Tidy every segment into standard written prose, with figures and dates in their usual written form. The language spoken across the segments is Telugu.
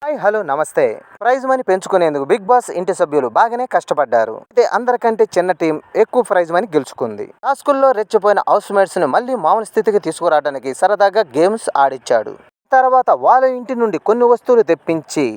హాయ్ హలో నమస్తే. ప్రైజ్ మనీ పెంచుకునేందుకు బిగ్ బాస్ ఇంటి సభ్యులు బాగానే కష్టపడ్డారు. అయితే అందరికంటే చిన్న టీం ఎక్కువ ప్రైజ్ మనీ గెలుచుకుంది. టాస్కుల్లో రెచ్చిపోయిన హౌస్ మేట్స్ ని మళ్ళీ మామూలు స్థితికి తీసుకురావడానికి సరదాగా గేమ్స్ ఆడిచ్చాడు. తర్వాత వాళ్ళ ఇంటి నుండి కొన్ని వస్తువులు తెప్పించి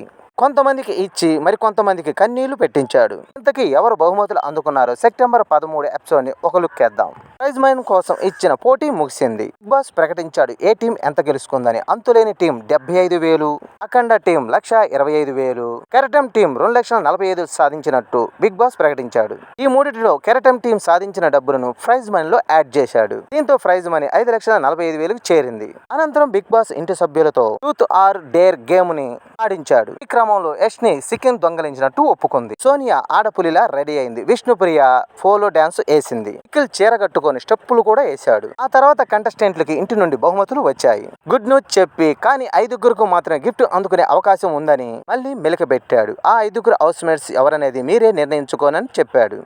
కొంతమందికి ఇచ్చి మరికొంతమందికి కన్నీళ్లు పెట్టించాడు. ఇంతకీ ఎవరు బహుమతులు అందుకున్నారో సెప్టెంబర్ 13 ఎపిసోడ్ ని ఒక లుక్ వేద్దాం. ప్రైజ్ మనీ కోసం ఇచ్చిన పోటీ ముగిసింది. బిగ్ బాస్ ప్రకటించాడు ఏ టీం ఎంత గెలుచుకుందని. అంతులేని టీం 75,000, అఖండ టీం 1,25,000, కెరటం టీం 2,45,000 సాధించినట్టు బిగ్ బాస్ ప్రకటించాడు. ఈ మూడిటిలో కెరటం టీం సాధించిన డబ్బులను ప్రైజ్ మనీలో యాడ్ చేశాడు. దీంతో ప్రైజ్ మనీ 5,45,000 చేరింది. అనంతరం బిగ్ బాస్ ఇంటి సభ్యులతో ట్రూత్ ఆర్ డేర్ గేమ్ ని ఆడించాడు. ఈ క్రమంలో యష్ ని చికెన్ దొంగలించినట్టు ఒప్పుకుంది. సోనియా ఆడపులిలా రెడీ అయింది. విష్ణుప్రియ ఫోలో డాన్స్ వేసింది. నిఖిల్ చీర కట్టుకొని స్టెప్పులు కూడా వేశాడు. ఆ తర్వాత కంటెస్టెంట్లకి ఇంటి నుండి బహుమతులు వచ్చాయి. గుడ్ న్యూస్ చెప్పి కానీ 5గురికి మాత్రమే గిఫ్ట్ అందుకునే అవకాశం ఉందని మళ్ళీ మెలికబెట్టాడు. ఆ 5గురు హౌస్ మేట్స్ ఎవరనేది మీరే నిర్ణయించుకోనని చెప్పాడు.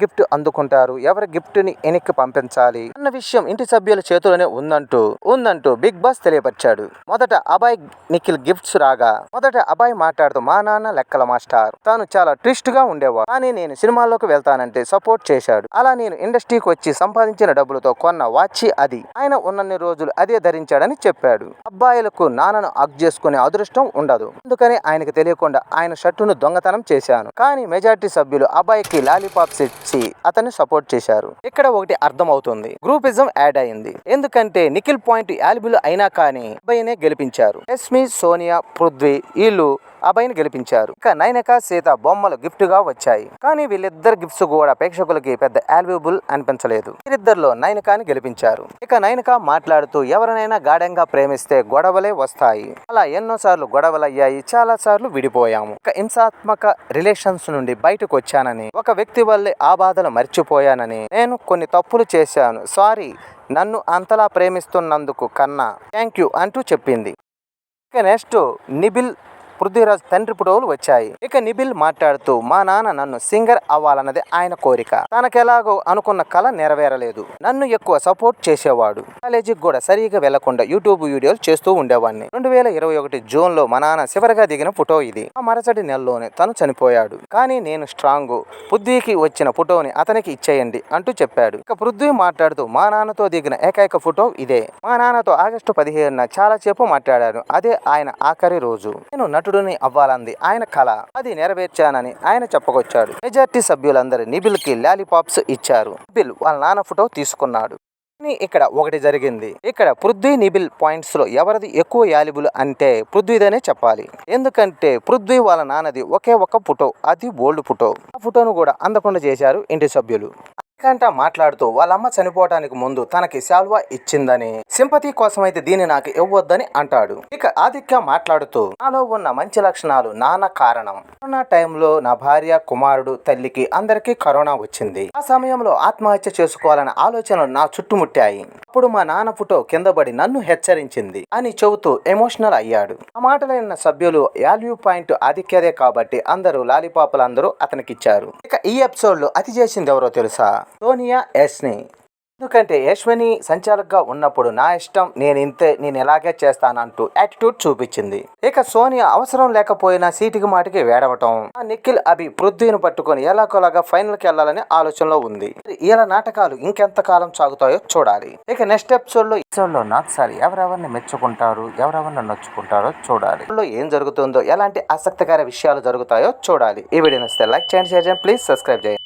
గిఫ్ట్ అందుకుంటారు, ఎవరి గిఫ్ట్ ని వెనక్కి పంపించాలి అన్న విషయం ఇంటి సభ్యుల చేతిలోనే ఉందంటూ బిగ్ బాస్ తెలియపరిచాడు. మొదట అబాయ్ నిఖిల్ గిఫ్ట్స్ రాగా మొదట అబాయ్ మాట్లాడుతూ మా నాన్న లెక్కల మాస్టర్, తాను చాలా ట్విస్ట్ గా ఉండేవాడు, కానీ నేను సినిమాల్లోకి వెళ్తానంటే సపోర్ట్ చేశాడు. అలా నేను ఇండస్ట్రీకి వచ్చి సంపాదించిన డబ్బులతో కొన్న వాచి అది, ఆయన ఉన్నన్ని రోజులు అదే ధరించాడని చెప్పాడు. అబ్బాయిలకు నాన్నను హగ్ చేసుకునే అదృష్టం ఉండదు, అందుకని ఆయనకు తెలియకుండా ఆయన షర్టును దొంగతనం చేశాను. కానీ మెజారిటీ సభ్యులు అబ్బాయికి లాలీపాప్స్ అతన్ని సపోర్ట్ చేశారు. ఇక్కడ ఒకటి అర్థం అవుతుంది, గ్రూపిజం యాడ్ అయింది. ఎందుకంటే నిఖిల్ పాయింట్ యాలిబుల్ అయినా కానీ అబ్బాయినే గెలిపించారు. యస్మి, సోనియా, పృథ్వీ వీళ్ళు అబ్బాయిని గెలిపించారు. ఇక నైనిక, సీత బొమ్మలు గిఫ్ట్ గా వచ్చాయి. కానీ వీళ్ళిద్దరు గిఫ్ట్స్ కూడా ప్రేక్షకులకి పెద్ద వాల్యుబుల్ అనిపించలేదు. వీరిద్దరిలో నైనికాని గెలిపించారు. ఇక నైనిక మాట్లాడుతూ ఎవరినైనా గాఢంగా ప్రేమిస్తే గొడవలే వస్తాయి, అలా ఎన్నోసార్లు గొడవలయ్యాయి, చాలా సార్లు విడిపోయాము. ఇక హింసాత్మక రిలేషన్స్ నుండి బయటకు వచ్చానని, ఒక వ్యక్తి వల్లే ఆ బాధలు మర్చిపోయానని, నేను కొన్ని తప్పులు చేశాను, సారీ, నన్ను అంతలా ప్రేమిస్తున్నందుకు కన్నా థ్యాంక్ యూ అంటూ చెప్పింది. ఇక నెక్స్ట్ నిబిల్, పృథ్వీరాజ్ తండ్రి ఫోటోలు వచ్చాయి. ఇక నిబిల్ మాట్లాడుతూ మా నాన్న నన్ను సింగర్ అవ్వాలన్నది ఆయన కోరిక, తనకెలాగో అనుకున్న కళ నెరవేరలేదు. నన్ను ఎక్కువ సపోర్ట్ చేసేవాడు. కాలేజీకి కూడా సరిగా వెళ్లకుండా యూట్యూబ్ వీడియోలు చేస్తూ ఉండేవాడిని. 2021 జూన్ లో మా నాన్న చివరిగా దిగిన ఫోటో ఇది. ఆ మరుసటి నెలలోనే తను చనిపోయాడు. కానీ నేను స్ట్రాంగ్, పృథ్వీకి వచ్చిన ఫోటోని అతనికి ఇచ్చేయండి అంటూ చెప్పాడు. ఇక పృథ్వీ మాట్లాడుతూ మా నాన్నతో దిగిన ఏకైక ఫోటో ఇదే. మా నాన్నతో ఆగస్టు 15న చాలా సేపు మాట్లాడాను. అదే ఆయన ఆఖరి రోజు. నేను నటుడిని అవ్వాలంది ఆయన కళ, అది నెరవేర్చానని ఆయన చెప్పుకొచ్చాడు. మెజార్టీ సభ్యులందరూ నిబిల్ కి లాలీపాప్స్ ఇచ్చారు. నిబిల్ వాళ్ళ నాన్న ఫోటో తీసుకున్నాడు. ఇక్కడ ఒకటి జరిగింది. ఇక్కడ పృథ్వీ నిబిల్ పాయింట్స్ లో ఎవరిది ఎక్కువ వాల్యుబుల్ అంటే పృథ్వీదనే చెప్పాలి. ఎందుకంటే పృథ్వీ వాళ్ళ నాన్నది ఒకే ఒక ఫోటో, అది ఓల్డ్ ఫోటో. ఆ ఫోటోను కూడా అందకుండా చేశారు ఇంటి సభ్యులు. కంట మాట్లాడుతూ వాళ్ళమ్మ చనిపోవటానికి ముందు తనకి శాల్వా ఇచ్చిందని, సింపతి కోసమైతే దీన్ని నాకు ఇవ్వొద్దని అంటాడు. ఇక ఆదిత్య మాట్లాడుతూ నాలో ఉన్న మంచి లక్షణాలు నాన్న కారణం. కరోనా టైంలో నా భార్య, కుమారుడు, తల్లికి అందరికీ కరోనా వచ్చింది. ఆ సమయంలో ఆత్మహత్య చేసుకోవాలనే ఆలోచనలు నా చుట్టుముట్టాయి. అప్పుడు మా నాన్న ఫోటో కింద పడి నన్ను హెచ్చరించింది అని చెబుతూ ఎమోషనల్ అయ్యాడు. ఆ మాటలైన సభ్యులు వాల్యూ పాయింట్ ఆదిత్యదే కాబట్టి అందరూ లాలీపాపులు అందరూ అతనికి ఇచ్చారు. ఇక ఈ ఎపిసోడ్ లో అతి చేసింది ఎవరో తెలుసా? సోనియా, యష్ని. ఎందుకంటే యశ్విని సంచాలకుగా ఉన్నప్పుడు నా ఇష్టం, నేను ఇంతే, నేను ఎలాగే చేస్తానంటూ యాటిట్యూడ్ చూపించింది. ఇక సోనియా అవసరం లేకపోయినా సీటికి మాటికి వేడవటం. ఆ నిఖిల్, అభి పృథ్వీని పట్టుకొని ఎలాగోలాగా ఫైనల్ కి వెళ్లాలని ఆలోచనలో ఉంది. ఇలా నాటకాలు ఇంకెంత కాలం సాగుతాయో చూడాలి. ఇక నెక్స్ట్ ఎపిసోడ్ లో నచ్చాలి, ఎవరెవరిని మెచ్చుకుంటారు, ఎవరెవరిని నొచ్చుకుంటారో చూడాలి. ఏం జరుగుతుందో, ఎలాంటి ఆసక్తికర విషయాలు జరుగుతాయో చూడాలి. ఈ వీడియో నచ్చితే లైక్ చేయండి, షేర్ చేయండి, ప్లీజ్ సబ్స్క్రైబ్ చేయండి.